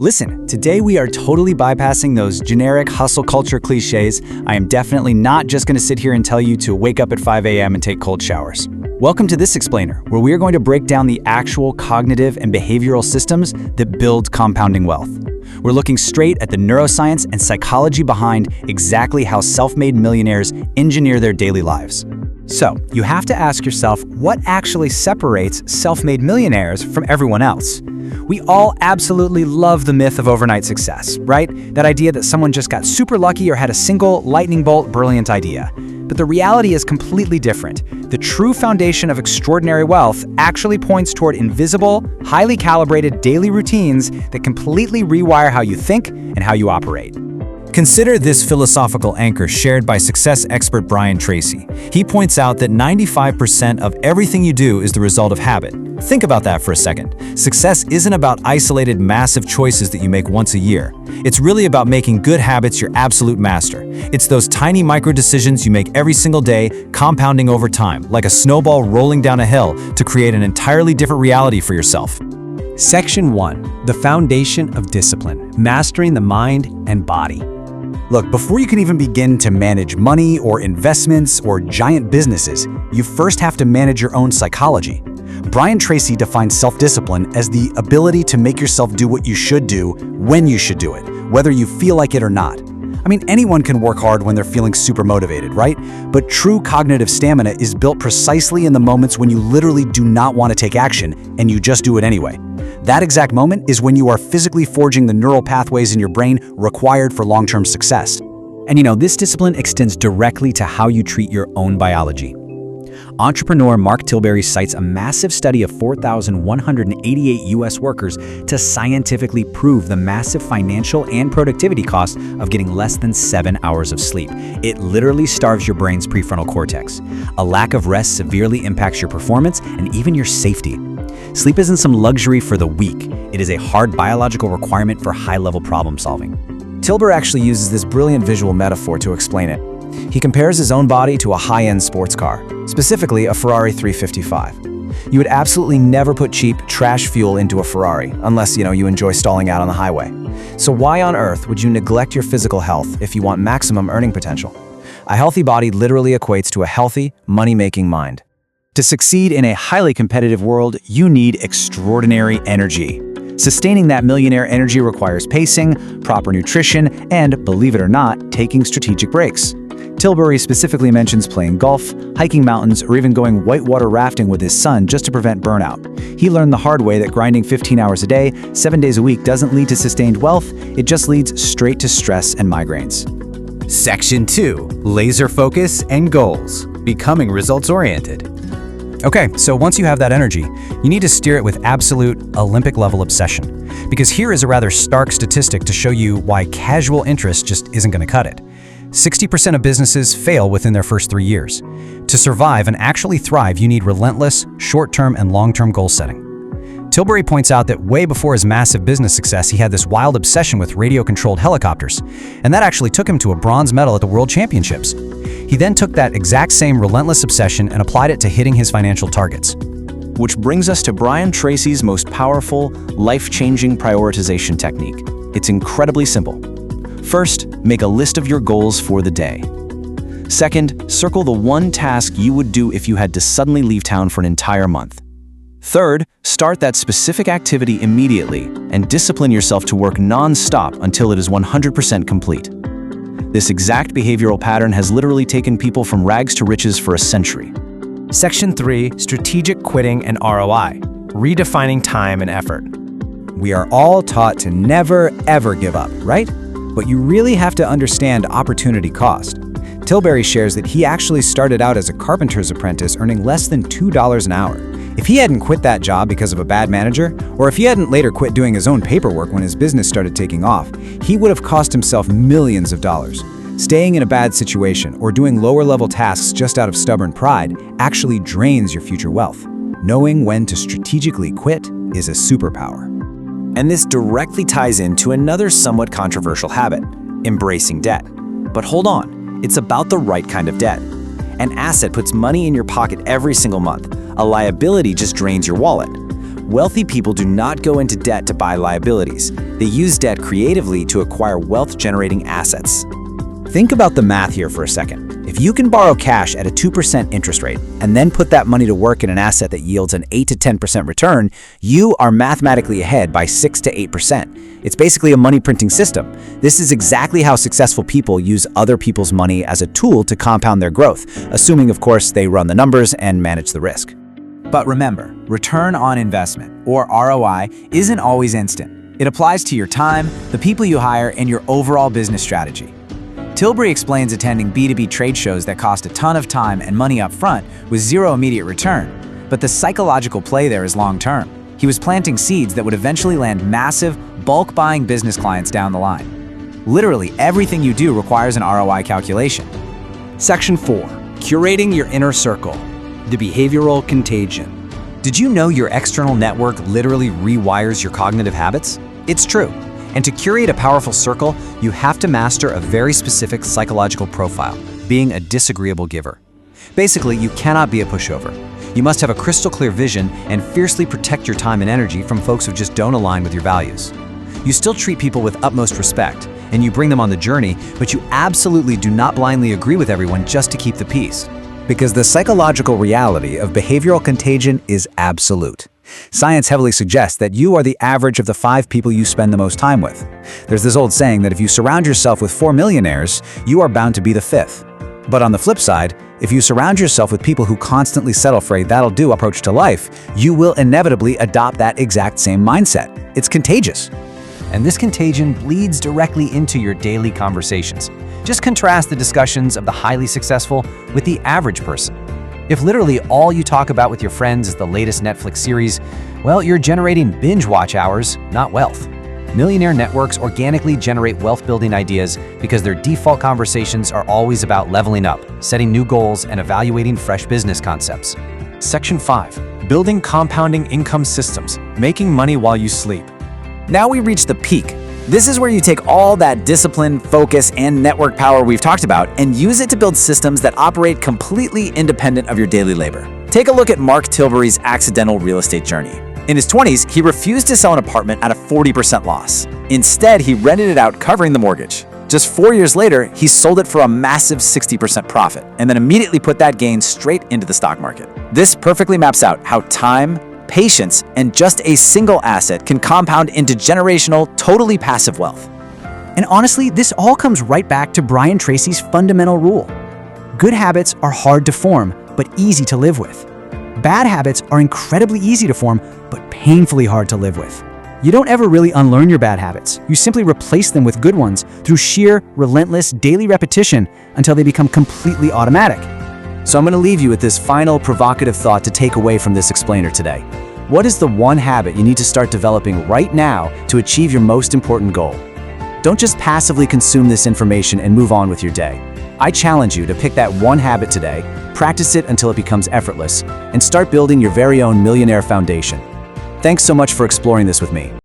Listen, today we are totally bypassing those generic hustle culture cliches. I am definitely not just going to sit here and tell you to wake up at 5 a.m. and take cold showers. Welcome to this explainer, where we are going to break down the actual cognitive and behavioral systems that build compounding wealth. We're looking straight at the neuroscience and psychology behind exactly how self-made millionaires engineer their daily lives. So, you have to ask yourself, what actually separates self-made millionaires from everyone else? We all absolutely love the myth of overnight success, right? That idea that someone just got super lucky or had a single lightning bolt brilliant idea. But the reality is completely different. The true foundation of extraordinary wealth actually points toward invisible, highly calibrated daily routines that completely rewire how you think and how you operate. Consider this philosophical anchor shared by success expert Brian Tracy. He points out that 95% of everything you do is the result of habit. Think about that for a second. Success isn't about isolated, massive choices that you make once a year. It's really about making good habits your absolute master. It's those tiny micro decisions you make every single day, compounding over time, like a snowball rolling down a hill to create an entirely different reality for yourself. Section 1. The foundation of discipline, mastering the mind and body. Look, before you can even begin to manage money or investments or giant businesses, you first have to manage your own psychology. Brian Tracy defines self-discipline as the ability to make yourself do what you should do when you should do it, whether you feel like it or not. I mean, anyone can work hard when they're feeling super motivated, right? But true cognitive stamina is built precisely in the moments when you literally do not want to take action and you just do it anyway. That exact moment is when you are physically forging the neural pathways in your brain required for long-term success. And this discipline extends directly to how you treat your own biology. Entrepreneur Mark Tilbury cites a massive study of 4,188 U.S. workers to scientifically prove the massive financial and productivity costs of getting less than 7 hours of sleep. It literally starves your brain's prefrontal cortex. A lack of rest severely impacts your performance and even your safety. Sleep isn't some luxury for the weak. It is a hard biological requirement for high-level problem solving. Tilbury actually uses this brilliant visual metaphor to explain it. He compares his own body to a high-end sports car, specifically a Ferrari 355. You would absolutely never put cheap trash fuel into a Ferrari, unless, you enjoy stalling out on the highway. So why on earth would you neglect your physical health if you want maximum earning potential? A healthy body literally equates to a healthy, money-making mind. To succeed in a highly competitive world, you need extraordinary energy. Sustaining that millionaire energy requires pacing, proper nutrition, and, believe it or not, taking strategic breaks. Tilbury specifically mentions playing golf, hiking mountains, or even going whitewater rafting with his son just to prevent burnout. He learned the hard way that grinding 15 hours a day, 7 days a week doesn't lead to sustained wealth, it just leads straight to stress and migraines. Section 2. Laser focus and goals. Becoming results-oriented. Okay, so once you have that energy, you need to steer it with absolute Olympic-level obsession. Because here is a rather stark statistic to show you why casual interest just isn't going to cut it. 60% of businesses fail within their first 3 years. To survive and actually thrive, you need relentless, short-term and long-term goal setting. Tilbury points out that way before his massive business success, he had this wild obsession with radio-controlled helicopters, and that actually took him to a bronze medal at the World Championships. He then took that exact same relentless obsession and applied it to hitting his financial targets. Which brings us to Brian Tracy's most powerful, life-changing prioritization technique. It's incredibly simple. First, make a list of your goals for the day. Second, circle the one task you would do if you had to suddenly leave town for an entire month. Third, start that specific activity immediately and discipline yourself to work non-stop until it is 100% complete. This exact behavioral pattern has literally taken people from rags to riches for a century. Section 3. Strategic quitting and ROI. Redefining time and effort. We are all taught to never, ever give up, right? But you really have to understand opportunity cost. Tilbury shares that he actually started out as a carpenter's apprentice earning less than $2 an hour. If he hadn't quit that job because of a bad manager, or if he hadn't later quit doing his own paperwork when his business started taking off, he would have cost himself millions of dollars. Staying in a bad situation or doing lower-level tasks just out of stubborn pride actually drains your future wealth. Knowing when to strategically quit is a superpower. And this directly ties into another somewhat controversial habit, embracing debt. But hold on, it's about the right kind of debt. An asset puts money in your pocket every single month. A liability just drains your wallet. Wealthy people do not go into debt to buy liabilities. They use debt creatively to acquire wealth-generating assets. Think about the math here for a second. If you can borrow cash at a 2% interest rate and then put that money to work in an asset that yields an 8 to 10% return, you are mathematically ahead by 6 to 8%. It's basically a money printing system. This is exactly how successful people use other people's money as a tool to compound their growth, assuming, of course, they run the numbers and manage the risk. But remember, return on investment, or ROI, isn't always instant. It applies to your time, the people you hire, and your overall business strategy. Tilbury explains attending B2B trade shows that cost a ton of time and money up front with zero immediate return. But the psychological play there is long-term. He was planting seeds that would eventually land massive, bulk-buying business clients down the line. Literally, everything you do requires an ROI calculation. Section 4. Curating your inner circle. The behavioral contagion. Did you know your external network literally rewires your cognitive habits? It's true. And to curate a powerful circle, you have to master a very specific psychological profile, being a disagreeable giver. Basically, you cannot be a pushover. You must have a crystal clear vision and fiercely protect your time and energy from folks who just don't align with your values. You still treat people with utmost respect, and you bring them on the journey, but you absolutely do not blindly agree with everyone just to keep the peace. Because the psychological reality of behavioral contagion is absolute. Science heavily suggests that you are the average of the 5 people you spend the most time with. There's this old saying that if you surround yourself with 4 millionaires, you are bound to be the 5th. But on the flip side, if you surround yourself with people who constantly settle for a that'll-do approach to life, you will inevitably adopt that exact same mindset. It's contagious. And this contagion bleeds directly into your daily conversations. Just contrast the discussions of the highly successful with the average person. If literally all you talk about with your friends is the latest Netflix series, well, you're generating binge watch hours, not wealth. Millionaire networks organically generate wealth-building ideas because their default conversations are always about leveling up, setting new goals, and evaluating fresh business concepts. Section 5. Building compounding income systems, making money while you sleep. Now we reach the peak. This is where you take all that discipline, focus, and network power we've talked about and use it to build systems that operate completely independent of your daily labor. Take a look at Mark Tilbury's accidental real estate journey. In his 20s, he refused to sell an apartment at a 40% loss. Instead, he rented it out covering the mortgage. Just 4 years later, he sold it for a massive 60% profit and then immediately put that gain straight into the stock market. This perfectly maps out how time, patience, and just a single asset can compound into generational, totally passive wealth. And honestly, this all comes right back to Brian Tracy's fundamental rule. Good habits are hard to form, but easy to live with. Bad habits are incredibly easy to form, but painfully hard to live with. You don't ever really unlearn your bad habits. You simply replace them with good ones through sheer, relentless daily repetition until they become completely automatic. So I'm going to leave you with this final provocative thought to take away from this explainer today. What is the one habit you need to start developing right now to achieve your most important goal? Don't just passively consume this information and move on with your day. I challenge you to pick that one habit today, practice it until it becomes effortless, and start building your very own millionaire foundation. Thanks so much for exploring this with me.